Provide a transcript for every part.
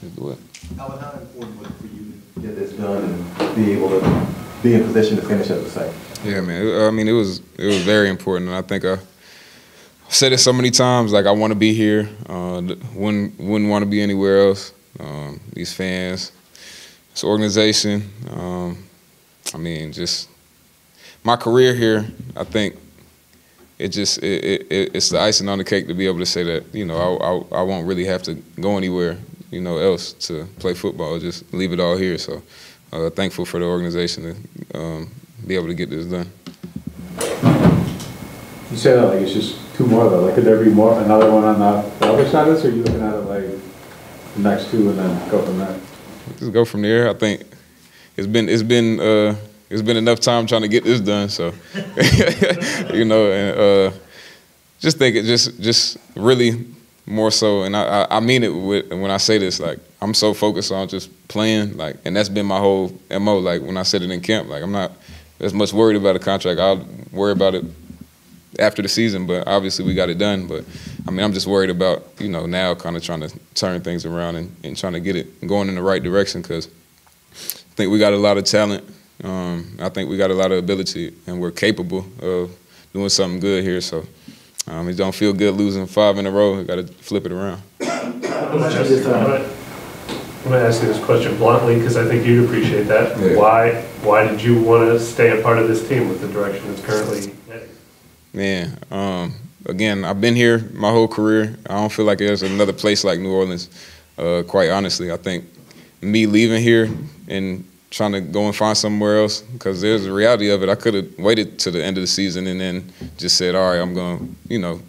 Just do it. Alvin, how important was it for you to get this done and be able to be in position to finish at the site? Yeah, man. I mean, it was very important, and I think I said it so many times. Like, I want to be here. Wouldn't want to be anywhere else. These fans, this organization. I mean, just my career here. I think it's the icing on the cake to be able to say that, you know, I won't really have to go anywhere, you know, else to play football. Just leave it all here. So thankful for the organization to be able to get this done. You say that like it's just two more though. Like, could there be more, another one on the other side of this, or are you looking at it like the next two and then go from there? Just go from there. I think it's been enough time trying to get this done. So you know, and just think it just really more so, and I mean it when I say this. Like, I'm so focused on just playing, like, and that's been my whole MO. Like, when I said it in camp, like, I'm not as much worried about a contract. I'll worry about it after the season, but obviously we got it done. But I mean, I'm just worried about, you know, now kind of trying to turn things around and trying to get it going in the right direction, because I think we got a lot of talent. I think we got a lot of ability, and we're capable of doing something good here. So it don't feel good losing 5 in a row. We got to flip it around. I'm going to ask you this question bluntly, because I think you'd appreciate that. Yeah. Why did you want to stay a part of this team with the direction it's currently heading? Man, again, I've been here my whole career. I don't feel like there's another place like New Orleans, quite honestly. I think me leaving here and trying to go and find somewhere else, because there's the reality of it. I could have waited to the end of the season and then just said, all right, I'm going to, you know,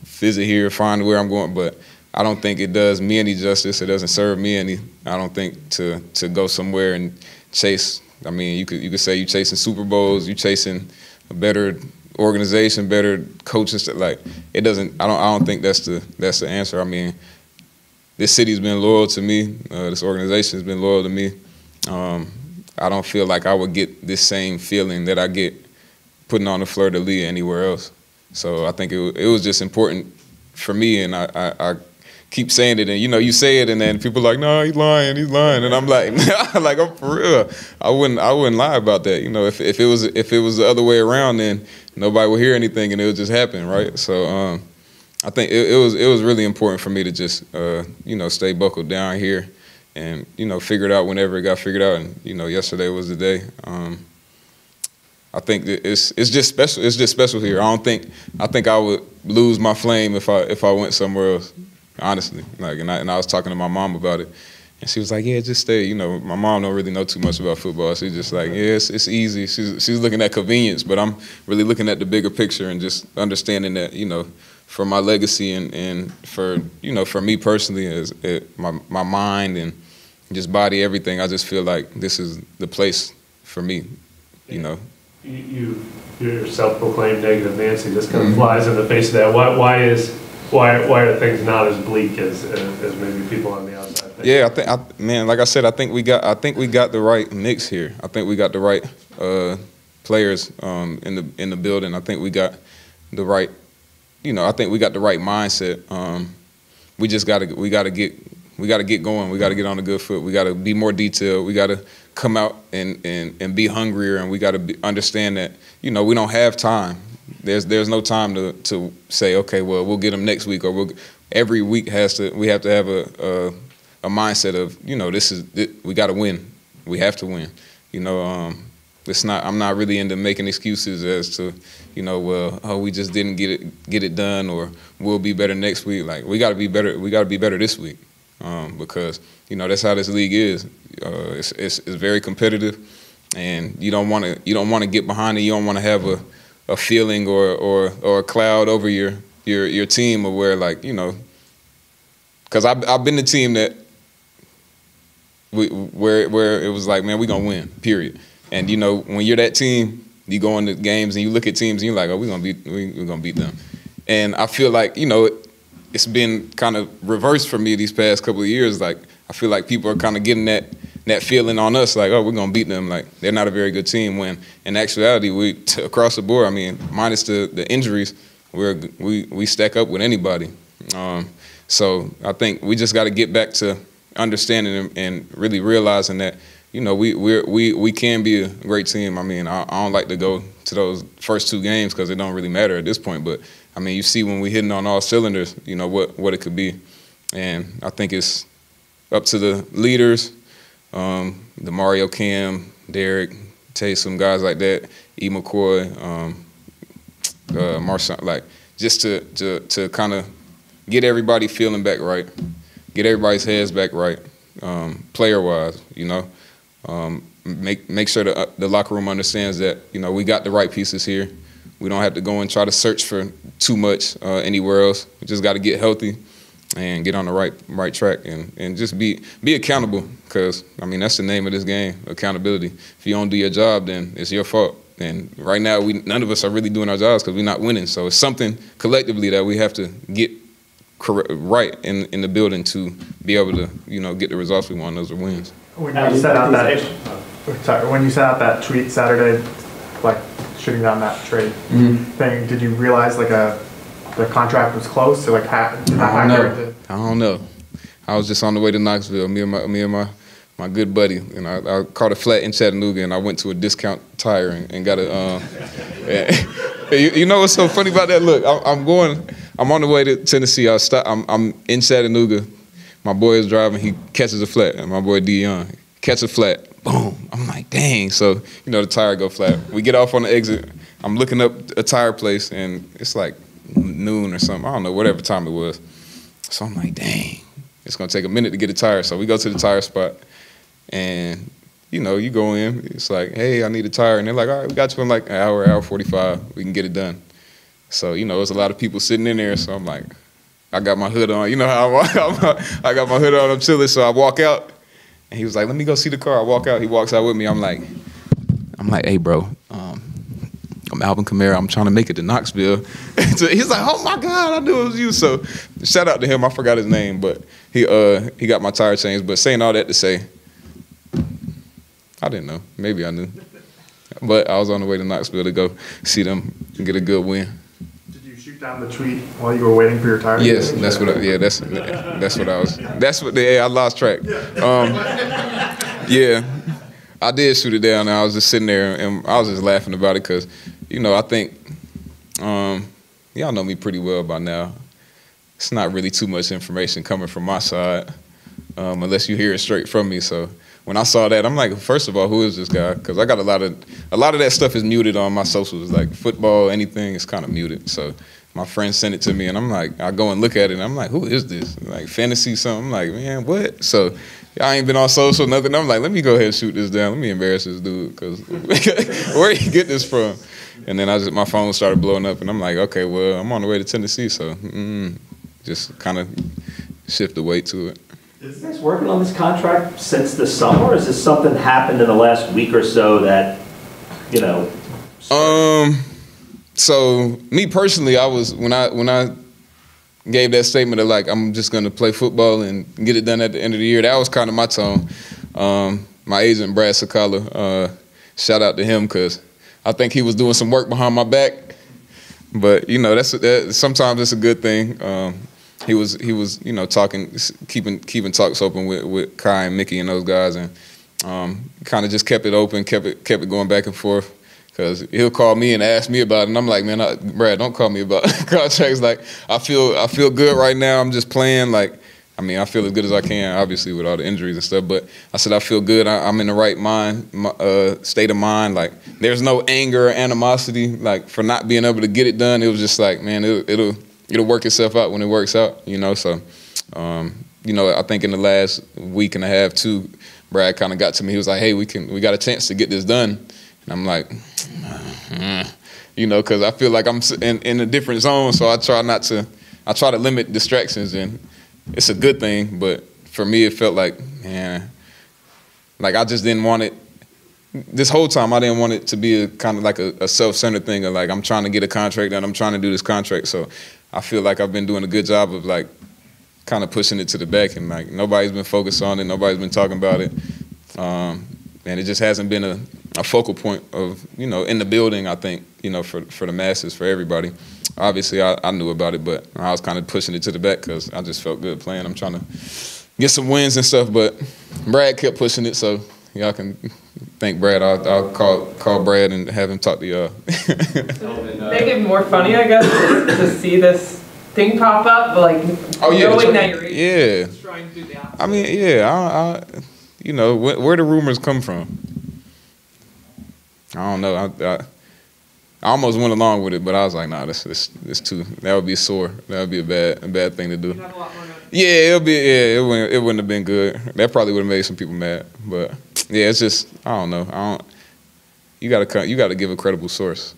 visit here, find where I'm going. But I don't think it does me any justice. It doesn't serve me any. I don't think to go somewhere and chase. I mean, you could say you're chasing Super Bowls, you're chasing a better organization, better coaches. Like, it doesn't. I don't think that's the answer. I mean, this city's been loyal to me. This organization's been loyal to me. I don't feel like I would get this same feeling that I get putting on the fleur-de-lis anywhere else. So I think it was just important for me, and I keep saying it, and you know, you say it, and then people are like, no, he's lying, and I'm like, like, I'm for real. I wouldn't lie about that. You know, if it was the other way around, then nobody would hear anything, and it would just happen, right? So I think it was really important for me to just you know, stay buckled down here, and you know, figure it out whenever it got figured out. And you know, yesterday was the day. I think that it's just special. It's just special here. I think I would lose my flame if I went somewhere else. Honestly, like, and I was talking to my mom about it, and she was like, "Yeah, just stay." You know, my mom don't really know too much about football. She's just like, "Yeah, it's easy." She's looking at convenience, but I'm really looking at the bigger picture and just understanding that, you know, for my legacy and for, you know, for me personally, as my mind and just body, everything. I just feel like this is the place for me. You know. You're self-proclaimed negative Nancy. This kind of flies in the face of that. Why are things not as bleak as maybe people on the outside think? Yeah, man, like I said, I think we got the right mix here. I think we got the right players in the building. I think we got the right, you know, I think we got the right mindset. We just gotta get going. We gotta get on a good foot. We gotta be more detailed. We gotta come out and be hungrier, and we gotta understand that, you know, we don't have time. There's no time to say, okay, well, we'll get them next week, or every week we have to have a mindset of, you know, we got to win. We have to win. You know, I'm not really into making excuses as to, you know, well, oh, we just didn't get it done, or we'll be better next week. Like, we got to be better. We got to be better this week, because, you know, that's how this league is. It's very competitive, and you don't want to get behind it. You don't want to have a feeling or a cloud over your team, or where, like, you know, because I've been the team that where it was like, man, we gonna win, period. And you know, when you're that team, you go into games and you look at teams and you're like, oh, we're gonna beat them. And I feel like, you know, it's been kind of reversed for me these past couple of years. Like, I feel like people are kind of getting that feeling on us, like, oh, we're gonna beat them. Like, they're not a very good team. When in actuality, we across the board, I mean, minus the injuries, we stack up with anybody. So I think we just got to get back to understanding and really realizing that, you know, we can be a great team. I mean, I don't like to go to those first 2 games because it don't really matter at this point. But I mean, you see when we hitting on all cylinders, you know what it could be, and I think it's up to the leaders, the Mario Cam, Derek, Taysom, guys like that, E. McCoy, Marshawn, like just to kind of get everybody feeling back right, get everybody's heads back right, player-wise, you know. Make sure the locker room understands that, you know, we got the right pieces here. We don't have to go and try to search for too much anywhere else. We just got to get healthy and get on the right track and just be accountable, because, I mean, that's the name of this game, accountability. If you don't do your job, then it's your fault. And right now, none of us are really doing our jobs because we're not winning. So it's something collectively that we have to get right in the building to be able to, you know, get the results we want. Those are wins. When you sent out that tweet Saturday, like shooting down that trade thing, did you realize like the contract was close? So like, I don't know. I was just on the way to Knoxville, me and my good buddy, and I caught a flat in Chattanooga, and I went to a discount tire and got a. You know what's so funny about that? Look, I'm on the way to Tennessee. I'm in Chattanooga. My boy is driving. He catches a flat, and my boy Dion catch a flat. Boom! I'm like, dang. So you know the tire go flat. We get off on the exit. I'm looking up a tire place, and it's like noon or something. I don't know, whatever time it was. So I'm like, dang. It's gonna take a minute to get a tire. So we go to the tire spot, and you know, you go in. It's like, hey, I need a tire, and they're like, all right, we got you in like an hour 45. We can get it done. So you know, there's a lot of people sitting in there. So I'm like, I got my hood on. You know how I got my hood on. I'm chilling. So I walk out, and he was like, let me go see the car. I walk out. He walks out with me. I'm like, hey, bro. I'm Alvin Kamara. I'm trying to make it to Knoxville. So he's like, oh my God, I knew it was you. So shout out to him. I forgot his name, but he got my tire changed. But saying all that to say, I didn't know. Maybe I knew. But I was on the way to Knoxville to go see them and get a good win. Did you shoot down the tweet while you were waiting for your tire? Yes, that's what I was. I lost track. Yeah, I did shoot it down, and I was just sitting there, and I was just laughing about it because, you know, I think y'all know me pretty well by now. It's not really too much information coming from my side unless you hear it straight from me. So when I saw that, I'm like, first of all, who is this guy? Because I got a lot of that stuff is muted on my socials, like football, anything is kind of muted. So my friend sent it to me, and I'm like, I go and look at it, and I'm like, who is this? Like fantasy something? I'm like, man, what? So I ain't been on social, nothing. I'm like, let me go ahead and shoot this down. Let me embarrass this dude, because where did he get this from? And then my phone started blowing up, and I'm like, okay, well, I'm on the way to Tennessee, so just kind of shift the weight to it. Is you guys working on this contract since the summer, or is this something happened in the last week or so that, you know? So me personally, I was when I gave that statement of like I'm just gonna play football and get it done at the end of the year. That was kind of my tone. My agent Brad Sakala, shout out to him because I think he was doing some work behind my back. But you know that sometimes it's a good thing. He was you know talking, keeping talks open with Kai and Mickey and those guys, and kind of just kept it open, kept it going back and forth. Because he'll call me and ask me about it, and I'm like, man, Brad, don't call me about contracts. Like, I feel good right now. I'm just playing. Like, I mean, I feel as good as I can, obviously, with all the injuries and stuff. But I said I feel good. I'm in the right state of mind. Like, there's no anger or animosity, like, for not being able to get it done. It was just like, man, it'll work itself out when it works out, you know. So, you know, I think in the last week and a half, too, Brad kind of got to me. He was like, hey, we got a chance to get this done. And I'm like, you know, because I feel like I'm in a different zone, so I try to limit distractions, and it's a good thing. But for me, it felt like, man, like I just didn't want it. This whole time, I didn't want it to be a kind of like a self-centered thing of like I'm trying to get a contract done, I'm trying to do this contract. So I feel like I've been doing a good job of like kind of pushing it to the back, and like nobody's been focused on it, nobody's been talking about it. And it just hasn't been a focal point of, you know, in the building, I think, you know, for the masses, for everybody. obviously I knew about it, but I was kind of pushing it to the back because I just felt good playing. I'm trying to get some wins and stuff, but Brad kept pushing it, so y'all can thank Brad. I'll call Brad and have him talk to y'all. Make it more funny, I guess, to see this thing pop up, like knowing that you're trying to do the opposite. I mean, I you know, where the rumors come from. I don't know. I almost went along with it, but I was like, nah, this too. That would be sore. That would be a bad thing to do. You have a lot more notes. Yeah, it wouldn't have been good. That probably would have made some people mad. But yeah, it's just I don't know. You gotta give a credible source.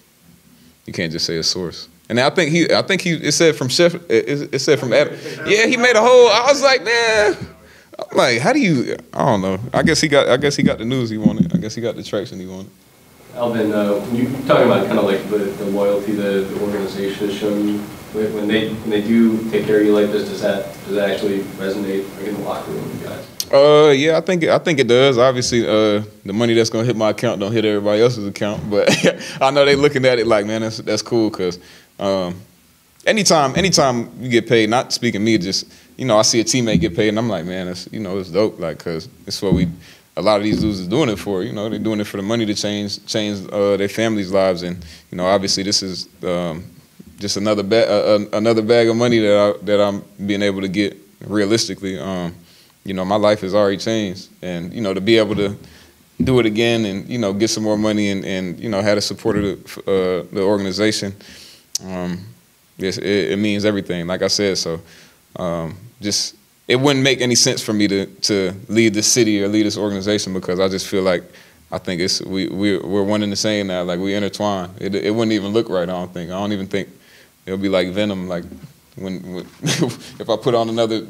You can't just say a source. And I think it said from Chef. It said from Adam. Yeah, he made a whole. I was like, man. I'm like, how do you? I don't know. I guess he got the news he wanted. I guess he got the traction he wanted. Alvin, when you talking about kind of like the loyalty the organization has shown you, when they do take care of you like this, does that actually resonate like in the locker room with you guys? Yeah, I think it does. Obviously, the money that's gonna hit my account don't hit everybody else's account, but I know they looking at it like, man, that's cool because anytime you get paid, not speaking me, just I see a teammate get paid and I'm like, man, it's dope, like because it's what a lot of these dudes is doing it for. They're doing it for the money to change their families' lives, and obviously this is just another bag of money that I'm being able to get realistically. My life has already changed, and to be able to do it again and get some more money and have the support of the organization, it means everything. Like I said, so just. It wouldn't make any sense for me to lead the city or lead this organization because I just feel like I think we're one and the same now. Like we intertwine. It wouldn't even look right. I don't even think it'll be like Venom. Like when if I put on another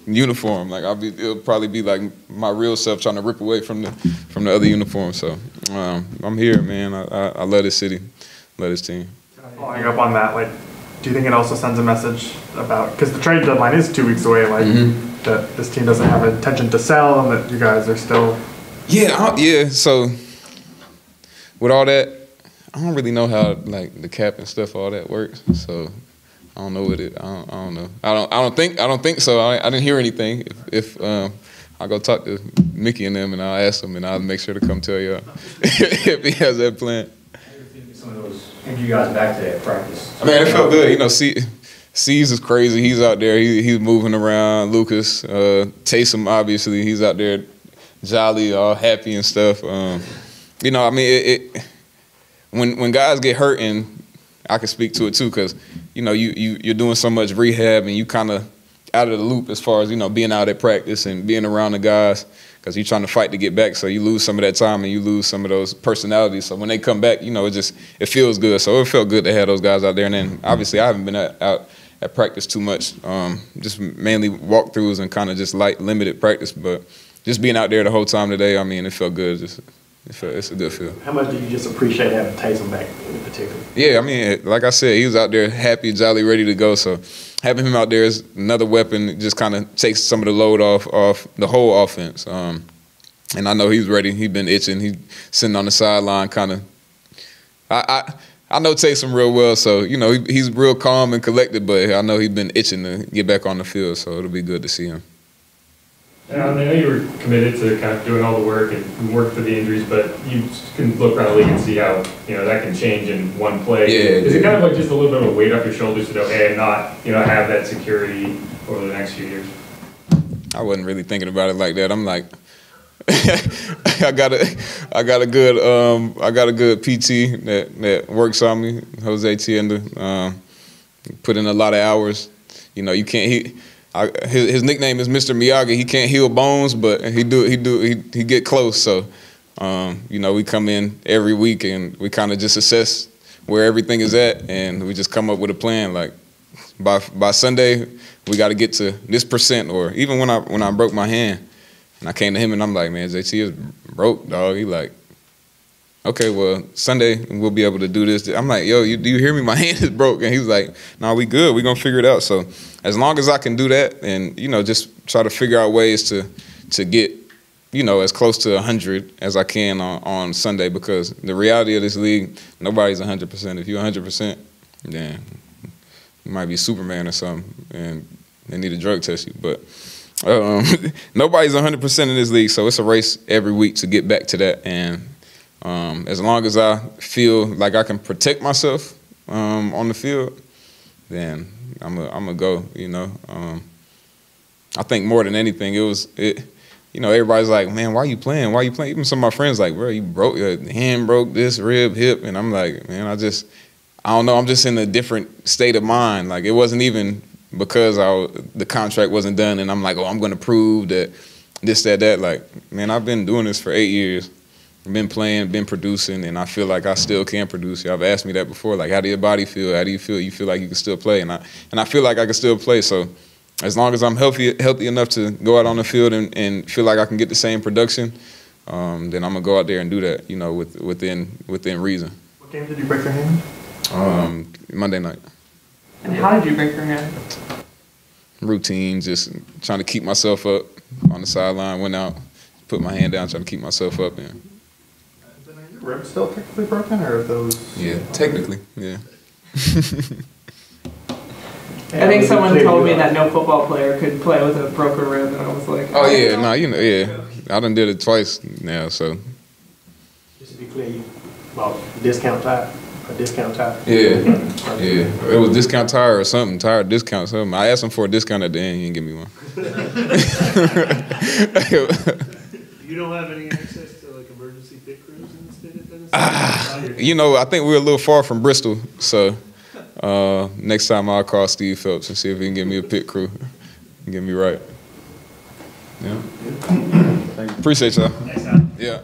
uniform, like it'll probably be like my real self trying to rip away from the other uniform. So I'm here, man. I love this city, love this team. Following up on that, like. Do you think it also sends a message about, because the trade deadline is 2 weeks away, like that this team doesn't have intention to sell and that you guys are still... Yeah. So with all that, I don't really know how like the cap and stuff, all that works. So I don't know what it. I don't know. I don't think so. I didn't hear anything. If I'll go talk to Mickey and them and I'll ask them and I'll make sure to come tell you if he has that plan. You guys back to practice. I mean, it felt good. C's is crazy. He's out there. He's moving around. Lucas, Taysom, obviously, he's out there, jolly, all happy and stuff. I mean, when guys get hurt, and I can speak to it too, because you're doing so much rehab and you kind of out of the loop as far as being out at practice and being around the guys. Because you're trying to fight to get back, so you lose some of that time and you lose some of those personalities. So when they come back, it feels good. So it felt good to have those guys out there. And then obviously I haven't been out at practice too much, just mainly walkthroughs and kind of just light, limited practice. But just being out there the whole time today, I mean, it felt good. It's a good feel. How much do you just appreciate having Taysom back in particular? Yeah, I mean, like I said, he was out there happy, jolly, ready to go. So having him out there is another weapon. Just kind of takes some of the load off the whole offense. And I know he's ready. He's been itching. He's sitting on the sideline, kind of. I know Taysom real well, so he's real calm and collected. But I know he's been itching to get back on the field, so it'll be good to see him. And I know you were committed to kind of doing all the work and work for the injuries, but you can look around the league and see how that can change in one play. Yeah, is it kind of like just a little bit of a weight off your shoulders to know, hey, and not have that security over the next few years? I wasn't really thinking about it like that. I'm like, I got a good PT that works on me, Jose Tienda. Put in a lot of hours. You can't. His nickname is Mr. Miyagi. He can't heal bones, but he get close. So, we come in every week and we kind of just assess where everything is at, and we just come up with a plan. Like by Sunday, we got to get to this percent. Or even when I broke my hand, and I came to him and I'm like, man, JT is broke, dog. He like, okay, well, Sunday we'll be able to do this. I'm like, yo, do you hear me? My hand is broke. And he was like, no, we good. We're going to figure it out. So as long as I can do that and, just try to figure out ways to get, as close to 100 as I can on Sunday, because the reality of this league, nobody's 100%. If you're 100%, then you might be Superman or something, and they need to drug test you. But nobody's 100% in this league, so it's a race every week to get back to that. And as long as I feel like I can protect myself on the field, then I'm gonna go. You know, I think more than anything, you know, everybody's like, man, why you playing? Why you playing? Even some of my friends like, bro, you broke your hand, broke this rib, hip, and I'm like, man, I don't know. I'm just in a different state of mind. Like, it wasn't even because the contract wasn't done, and I'm like, oh, I'm gonna prove that this, that. Like, man, I've been doing this for 8 years. I've been playing, been producing, and I feel like I still can produce. Y'all have asked me that before. Like, how do your body feel? How do you feel? You feel like you can still play, and I feel like I can still play. So, as long as I'm healthy enough to go out on the field and feel like I can get the same production, then I'm gonna go out there and do that. You know, within reason. What game did you break your hand? Monday night. And how did you break your hand? Routine, just trying to keep myself up on the sideline. Went out, put my hand down, trying to keep myself up. And Are your ribs still technically broken, or are those? Yeah, technically, yeah. I think someone told me that no football player could play with a broken rib, and I was like, oh yeah, no, you know, yeah. I done did it twice now, so. Just to be clear, discount tire. Yeah, yeah. It was discount tire or something, tire discount something. I asked him for a discount at the end, he didn't give me one. You don't have any access to like emergency pit crews in the state of Tennessee? You know, I think we're a little far from Bristol, so next time I'll call Steve Phelps and see if he can give me a pit crew and get me right. Yeah. Appreciate y'all. Thanks, Al. Yeah.